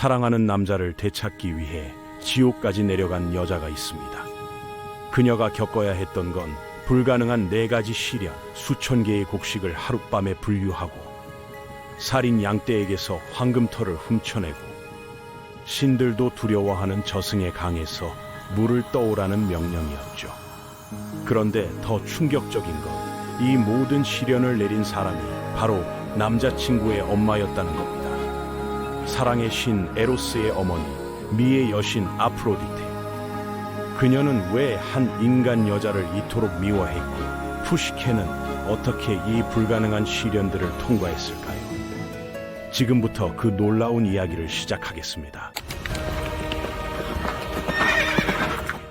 사랑하는 남자를 되찾기 위해 지옥까지 내려간 여자가 있습니다. 그녀가 겪어야 했던 건 불가능한 4가지 시련, 수천 개의 곡식을 하룻밤에 분류하고 살인 양떼에게서 황금털을 훔쳐내고 신들도 두려워하는 저승의 강에서 물을 떠오라는 명령이었죠. 그런데 더 충격적인 건 이 모든 시련을 내린 사람이 바로 남자친구의 엄마였다는 겁니다. 사랑의 신 에로스의 어머니, 미의 여신 아프로디테. 그녀는 왜 한 인간 여자를 이토록 미워했고 푸시케는 어떻게 이 불가능한 시련들을 통과했을까요? 지금부터 그 놀라운 이야기를 시작하겠습니다.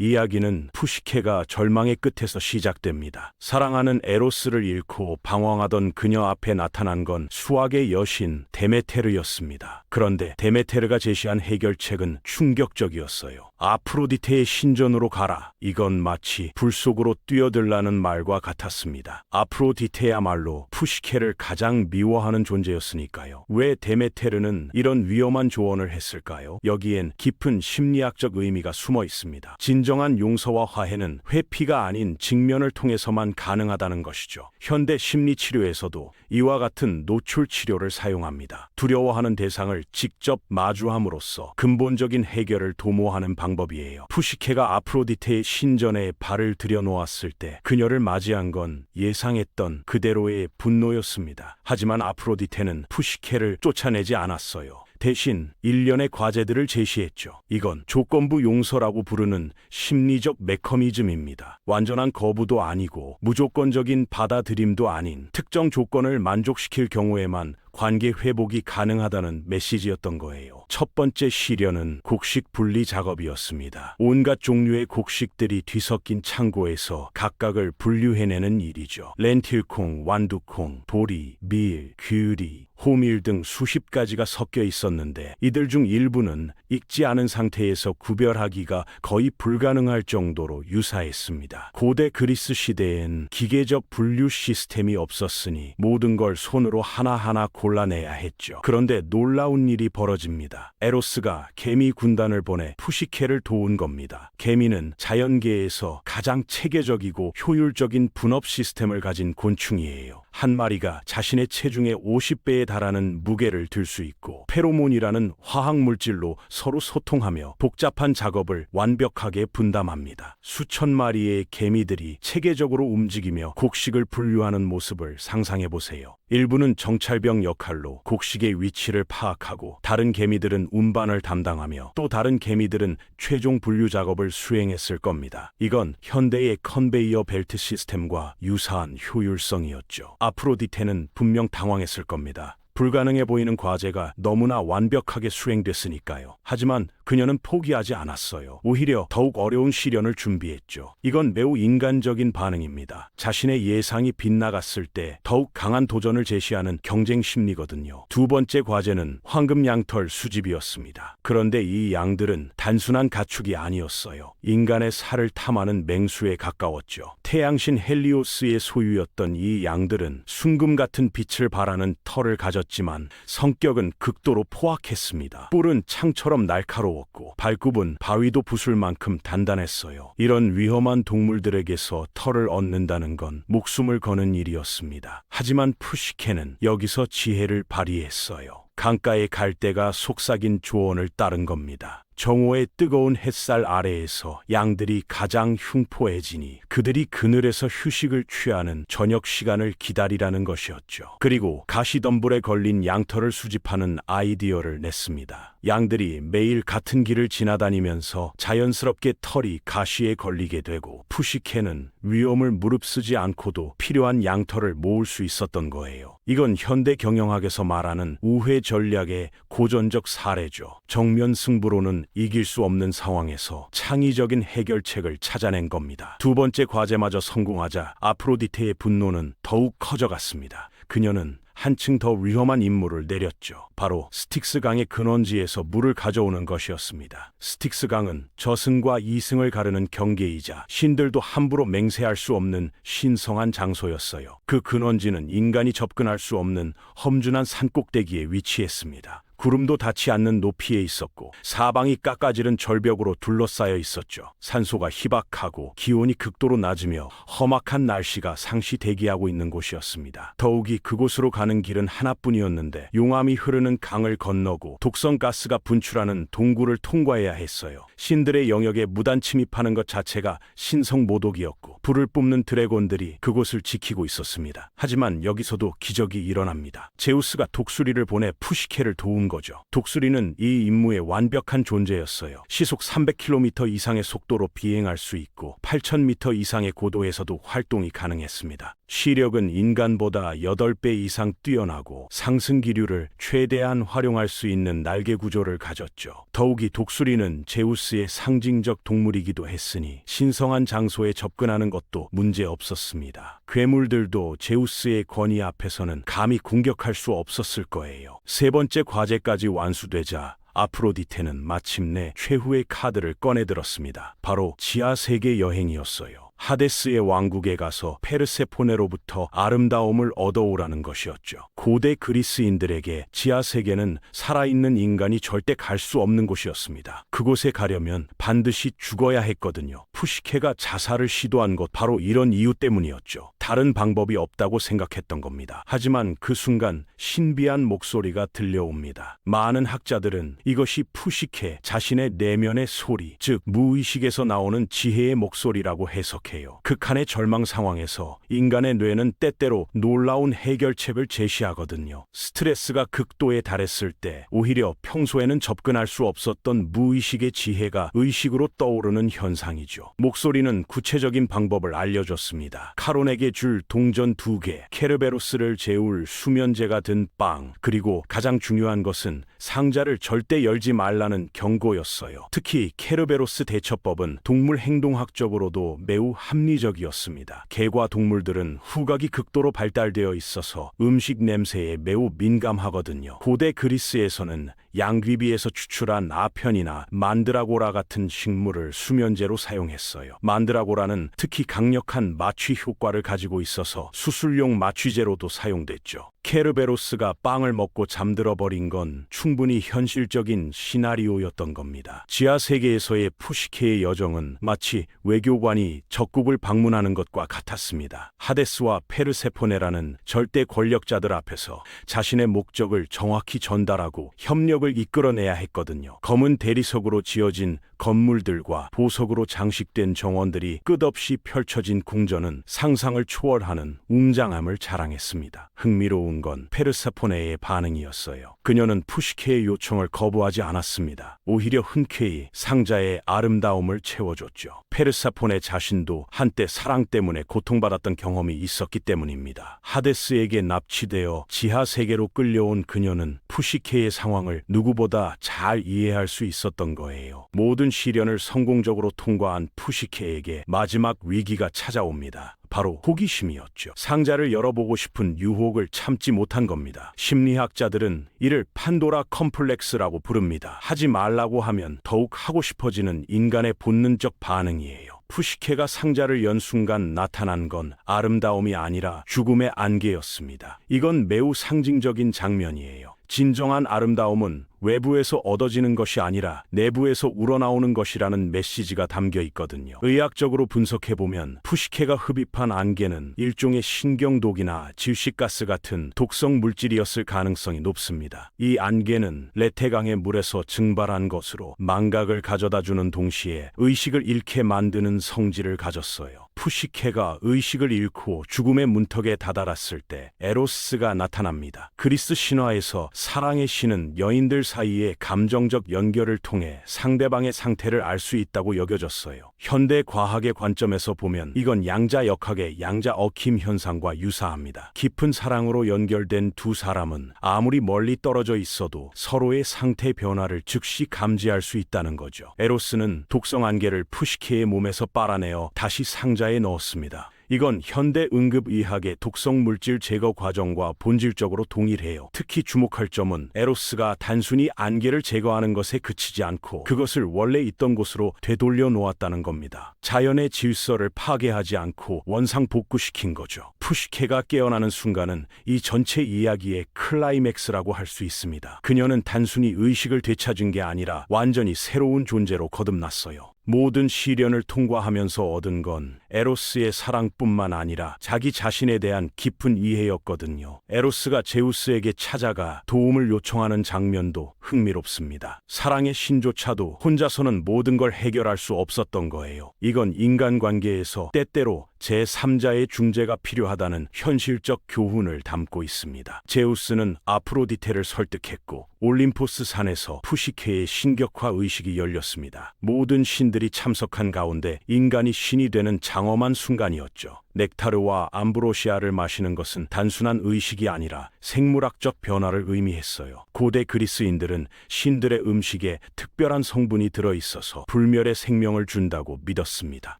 이야기는 푸시케가 절망의 끝에서 시작됩니다. 사랑하는 에로스를 잃고 방황하던 그녀 앞에 나타난 건 수학의 여신 데메테르였습니다. 그런데 데메테르가 제시한 해결책은 충격적이었어요. 아프로디테의 신전으로 가라. 이건 마치 불 속으로 뛰어들라는 말과 같았습니다. 아프로디테야말로 푸시케를 가장 미워하는 존재였으니까요. 왜 데메테르는 이런 위험한 조언을 했을까요? 여기엔 깊은 심리학적 의미가 숨어 있습니다. 진정한 용서와 화해는 회피가 아닌 직면을 통해서만 가능하다는 것이죠. 현대 심리치료에서도 이와 같은 노출 치료를 사용합니다. 두려워하는 대상을 직접 마주함으로써 근본적인 해결을 도모하는 방법이에요. 푸시케가 아프로디테의 신전에 발을 들여놓았을 때 그녀를 맞이한 건 예상했던 그대로의 분노였습니다. 하지만 아프로디테는 푸시케를 쫓아내지 않았어요. 대신 일련의 과제들을 제시했죠. 이건 조건부 용서라고 부르는 심리적 메커니즘입니다. 완전한 거부도 아니고 무조건적인 받아들임도 아닌 특정 조건을 만족시킬 경우에만 관계 회복이 가능하다는 메시지였던 거예요. 첫 번째 시련은 곡식 분리 작업이었습니다. 온갖 종류의 곡식들이 뒤섞인 창고에서 각각을 분류해내는 일이죠. 렌틸콩, 완두콩, 보리, 밀, 귤이, 호밀 등 수십 가지가 섞여 있었는데 이들 중 일부는 익지 않은 상태에서 구별하기가 거의 불가능할 정도로 유사했습니다. 고대 그리스 시대엔 기계적 분류 시스템이 없었으니 모든 걸 손으로 하나하나 골라내야 했죠. 그런데 놀라운 일이 벌어집니다. 에로스가 개미 군단을 보내 푸시케를 도운 겁니다. 개미는 자연계에서 가장 체계적이고 효율적인 분업 시스템을 가진 곤충이에요. 한 마리가 자신의 체중의 50배에 달하는 무게를 들 수 있고 페로몬이라는 화학물질로 서로 소통하며 복잡한 작업을 완벽하게 분담합니다. 수천 마리의 개미들이 체계적으로 움직이며 곡식을 분류하는 모습을 상상해보세요. 일부는 정찰병 역할로 곡식의 위치를 파악하고 다른 개미들은 운반을 담당하며 또 다른 개미들은 최종 분류 작업을 수행했을 겁니다. 이건 현대의 컨베이어 벨트 시스템과 유사한 효율성이었죠. 아프로디테는 분명 당황했을 겁니다. 불가능해 보이는 과제가 너무나 완벽하게 수행됐으니까요. 하지만 그녀는 포기하지 않았어요. 오히려 더욱 어려운 시련을 준비했죠. 이건 매우 인간적인 반응입니다. 자신의 예상이 빗나갔을 때 더욱 강한 도전을 제시하는 경쟁 심리거든요. 두 번째 과제는 황금 양털 수집이었습니다. 그런데 이 양들은 단순한 가축이 아니었어요. 인간의 살을 탐하는 맹수에 가까웠죠. 태양신 헬리오스의 소유였던 이 양들은 순금 같은 빛을 발하는 털을 가졌지만 성격은 극도로 포악했습니다. 뿔은 창처럼 날카로웠고 발굽은 바위도 부술 만큼 단단했어요. 이런 위험한 동물들에게서 털을 얻는다는 건 목숨을 거는 일이었습니다. 하지만 푸시케는 여기서 지혜를 발휘했어요. 강가의 갈대가 속삭인 조언을 따른 겁니다. 정오의 뜨거운 햇살 아래에서 양들이 가장 흉포해지니 그들이 그늘에서 휴식을 취하는 저녁 시간을 기다리라는 것이었죠. 그리고 가시덤불에 걸린 양털을 수집하는 아이디어를 냈습니다. 양들이 매일 같은 길을 지나다니면서 자연스럽게 털이 가시에 걸리게 되고 푸시케는 위험을 무릅쓰지 않고도 필요한 양털을 모을 수 있었던 거예요. 이건 현대 경영학에서 말하는 우회 전략의 고전적 사례죠. 정면 승부로는 이길 수 없는 상황에서 창의적인 해결책을 찾아낸 겁니다. 두 번째 과제마저 성공하자 아프로디테의 분노는 더욱 커져갔습니다. 그녀는 한층 더 위험한 임무를 내렸죠. 바로 스틱스 강의 근원지에서 물을 가져오는 것이었습니다. 스틱스 강은 저승과 이승을 가르는 경계이자 신들도 함부로 맹세할 수 없는 신성한 장소였어요. 그 근원지는 인간이 접근할 수 없는 험준한 산꼭대기에 위치했습니다. 구름도 닿지 않는 높이에 있었고 사방이 깎아지른 절벽으로 둘러싸여 있었죠. 산소가 희박하고 기온이 극도로 낮으며 험악한 날씨가 상시 대기하고 있는 곳이었습니다. 더욱이 그곳으로 가는 길은 하나뿐이었는데 용암이 흐르는 강을 건너고 독성가스가 분출하는 동굴을 통과해야 했어요. 신들의 영역에 무단 침입하는 것 자체가 신성모독이었고 불을 뿜는 드래곤들이 그곳을 지키고 있었습니다. 하지만 여기서도 기적이 일어납니다. 제우스가 독수리를 보내 푸시케를 도운 거죠. 독수리는 이 임무의 완벽한 존재였어요. 시속 300km 이상의 속도로 비행할 수 있고 8,000m 이상의 고도에서도 활동이 가능했습니다. 시력은 인간보다 8배 이상 뛰어나고 상승 기류를 최대한 활용할 수 있는 날개 구조를 가졌죠. 더욱이 독수리는 제우스의 상징적 동물이기도 했으니 신성한 장소에 접근하는 것도 문제 없었습니다. 괴물들도 제우스의 권위 앞에서는 감히 공격할 수 없었을 거예요. 세 번째 과제까지 완수되자 아프로디테는 마침내 최후의 카드를 꺼내들었습니다. 바로 지하 세계 여행이었어요. 하데스의 왕국에 가서 페르세포네로부터 아름다움을 얻어오라는 것이었죠. 고대 그리스인들에게 지하 세계는 살아있는 인간이 절대 갈 수 없는 곳이었습니다. 그곳에 가려면 반드시 죽어야 했거든요. 푸시케가 자살을 시도한 것 바로 이런 이유 때문이었죠. 다른 방법이 없다고 생각했던 겁니다. 하지만 그 순간 신비한 목소리가 들려옵니다. 많은 학자들은 이것이 푸시케 자신의 내면의 소리, 즉 무의식에서 나오는 지혜의 목소리라고 해석해요. 극한의 절망 상황에서 인간의 뇌는 때때로 놀라운 해결책을 제시하거든요. 스트레스가 극도에 달했을 때 오히려 평소에는 접근할 수 없었던 무의식의 지혜가 의식으로 떠오르는 현상이죠. 목소리는 구체적인 방법을 알려줬습니다. 카론에게 줄 동전 2개, 케르베로스를 재울 수면제가 든 빵, 그리고 가장 중요한 것은 상자를 절대 열지 말라는 경고였어요. 특히 케르베로스 대처법은 동물 행동학적으로도 매우 합리적이었습니다. 개과 동물들은 후각이 극도로 발달되어 있어서 음식 냄새에 매우 민감하거든요. 고대 그리스에서는 양귀비에서 추출한 아편이나 만드라고라 같은 식물을 수면제로 사용했어요. 만드라고라는 특히 강력한 마취 효과를 가지고 있어서 수술용 마취제로도 사용됐죠. 케르베로스가 빵을 먹고 잠들어 버린 건 충분히 현실적인 시나리오였던 겁니다. 지하 세계에서의 푸시케의 여정은 마치 외교관이 적국을 방문하는 것과 같았습니다. 하데스와 페르세포네라는 절대 권력자들 앞에서 자신의 목적을 정확히 전달하고 협력을 이끌어내야 했거든요. 검은 대리석으로 지어진 건물들과 보석으로 장식된 정원들이 끝없이 펼쳐진 궁전은 상상을 초월하는 웅장함을 자랑했습니다. 흥미로운 건 페르세포네의 반응이었어요. 그녀는 푸시케의 요청을 거부하지 않았습니다. 오히려 흔쾌히 상자의 아름다움을 채워줬죠. 페르세포네 자신도 한때 사랑 때문에 고통받았던 경험이 있었기 때문입니다. 하데스에게 납치되어 지하 세계로 끌려온 그녀는 푸시케의 상황을 누구보다 잘 이해할 수 있었던 거예요. 모든 시련을 성공적으로 통과한 푸시케에게 마지막 위기가 찾아옵니다. 바로 호기심이었죠. 상자를 열어보고 싶은 유혹을 참지 못한 겁니다. 심리학자들은 이를 판도라 컴플렉스라고 부릅니다. 하지 말라고 하면 더욱 하고 싶어지는 인간의 본능적 반응이에요. 푸시케가 상자를 연 순간 나타난 건 아름다움이 아니라 죽음의 안개였습니다. 이건 매우 상징적인 장면이에요. 진정한 아름다움은 외부에서 얻어지는 것이 아니라 내부에서 우러나오는 것이라는 메시지가 담겨 있거든요. 의학적으로 분석해보면 푸시케가 흡입한 안개는 일종의 신경독이나 질식가스 같은 독성 물질이었을 가능성이 높습니다. 이 안개는 레테강의 물에서 증발한 것으로 망각을 가져다주는 동시에 의식을 잃게 만드는 성질을 가졌어요. 푸시케가 의식을 잃고 죽음의 문턱에 다다랐을 때 에로스가 나타납니다. 그리스 신화에서 사랑의 신은 여인들 사이의 감정적 연결을 통해 상대방의 상태를 알 수 있다고 여겨졌어요. 현대 과학의 관점에서 보면 이건 양자역학의 양자 얽힘 현상과 유사합니다. 깊은 사랑으로 연결된 두 사람은 아무리 멀리 떨어져 있어도 서로의 상태 변화를 즉시 감지할 수 있다는 거죠. 에로스는 독성 안개를 푸시케의 몸에서 빨아내어 다시 상자에 넣었습니다. 이건 현대 응급의학의 독성 물질 제거 과정과 본질적으로 동일해요. 특히 주목할 점은 에로스가 단순히 안개를 제거하는 것에 그치지 않고 그것을 원래 있던 곳으로 되돌려 놓았다는 겁니다. 자연의 질서를 파괴하지 않고 원상복구시킨 거죠. 푸시케가 깨어나는 순간은 이 전체 이야기의 클라이맥스라고 할 수 있습니다. 그녀는 단순히 의식을 되찾은 게 아니라 완전히 새로운 존재로 거듭났어요. 모든 시련을 통과하면서 얻은 건 에로스의 사랑뿐만 아니라 자기 자신에 대한 깊은 이해였거든요. 에로스가 제우스에게 찾아가 도움을 요청하는 장면도 흥미롭습니다. 사랑의 신조차도 혼자서는 모든 걸 해결할 수 없었던 거예요. 이건 인간관계에서 때때로 제3자의 중재가 필요하다는 현실적 교훈을 담고 있습니다. 제우스는 아프로디테를 설득했고 올림포스 산에서 푸시케의 신격화 의식이 열렸습니다. 모든 신들이 참석한 가운데 인간이 신이 되는 장엄한 순간이었죠. 넥타르와 암브로시아를 마시는 것은 단순한 의식이 아니라 생물학적 변화를 의미했어요. 고대 그리스인들은 신들의 음식에 특별한 성분이 들어있어서 불멸의 생명을 준다고 믿었습니다.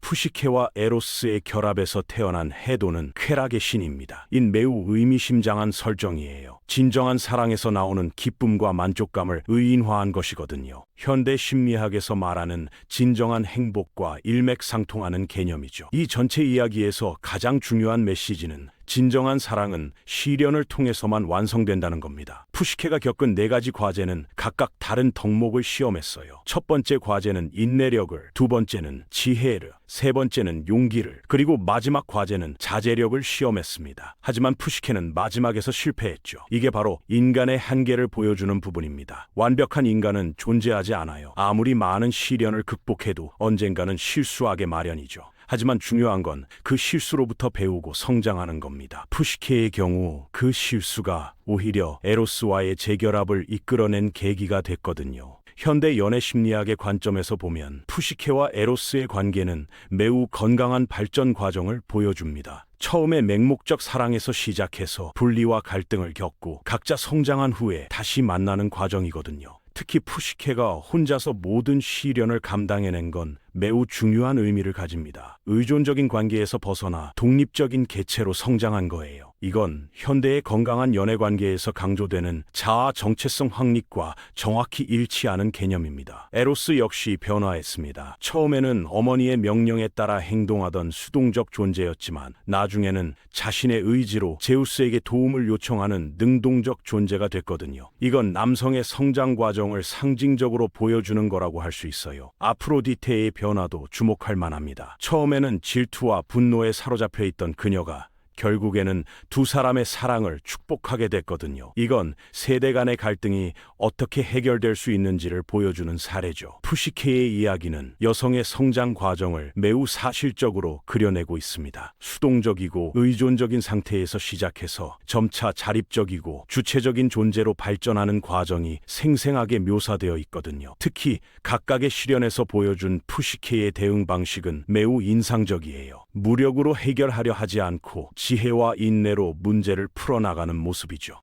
푸시케와 에로스의 결합에서 태어난 해도는 쾌락의 신입니다. 인 매우 의미심장한 설정이에요. 진정한 사랑에서 나오는 기쁨과 만족감을 의인화한 것이거든요. 현대 심리학에서 말하는 진정한 행복과 일맥상통하는 개념이죠. 이 전체 이야기에서 가장 중요한 메시지는 진정한 사랑은 시련을 통해서만 완성된다는 겁니다. 푸시케가 겪은 4가지 과제는 각각 다른 덕목을 시험했어요. 첫 번째 과제는 인내력을, 두 번째는 지혜를, 세 번째는 용기를, 그리고 마지막 과제는 자제력을 시험했습니다. 하지만 푸시케는 마지막에서 실패했죠. 이게 바로 인간의 한계를 보여주는 부분입니다. 완벽한 인간은 존재하지 않아요. 아무리 많은 시련을 극복해도 언젠가는 실수하게 마련이죠. 하지만 중요한 건 그 실수로부터 배우고 성장하는 겁니다. 푸시케의 경우 그 실수가 오히려 에로스와의 재결합을 이끌어낸 계기가 됐거든요. 현대 연애 심리학의 관점에서 보면 푸시케와 에로스의 관계는 매우 건강한 발전 과정을 보여줍니다. 처음에 맹목적 사랑에서 시작해서 분리와 갈등을 겪고 각자 성장한 후에 다시 만나는 과정이거든요. 특히 푸시케가 혼자서 모든 시련을 감당해낸 건 매우 중요한 의미를 가집니다. 의존적인 관계에서 벗어나 독립적인 개체로 성장한 거예요. 이건 현대의 건강한 연애관계에서 강조되는 자아 정체성 확립과 정확히 일치하는 개념입니다. 에로스 역시 변화했습니다. 처음에는 어머니의 명령에 따라 행동하던 수동적 존재였지만 나중에는 자신의 의지로 제우스에게 도움을 요청하는 능동적 존재가 됐거든요. 이건 남성의 성장 과정을 상징적으로 보여주는 거라고 할 수 있어요. 아프로디테의 변화도 주목할 만합니다. 처음에는 질투와 분노에 사로잡혀 있던 그녀가 결국에는 두 사람의 사랑을 축복하게 됐거든요. 이건 세대 간의 갈등이 어떻게 해결될 수 있는지를 보여주는 사례죠. 푸시케의 이야기는 여성의 성장 과정을 매우 사실적으로 그려내고 있습니다. 수동적이고 의존적인 상태에서 시작해서 점차 자립적이고 주체적인 존재로 발전하는 과정이 생생하게 묘사되어 있거든요. 특히 각각의 시련에서 보여준 푸시케의 대응 방식은 매우 인상적이에요. 무력으로 해결하려 하지 않고 지혜와 인내로 문제를 풀어나가는 모습이죠.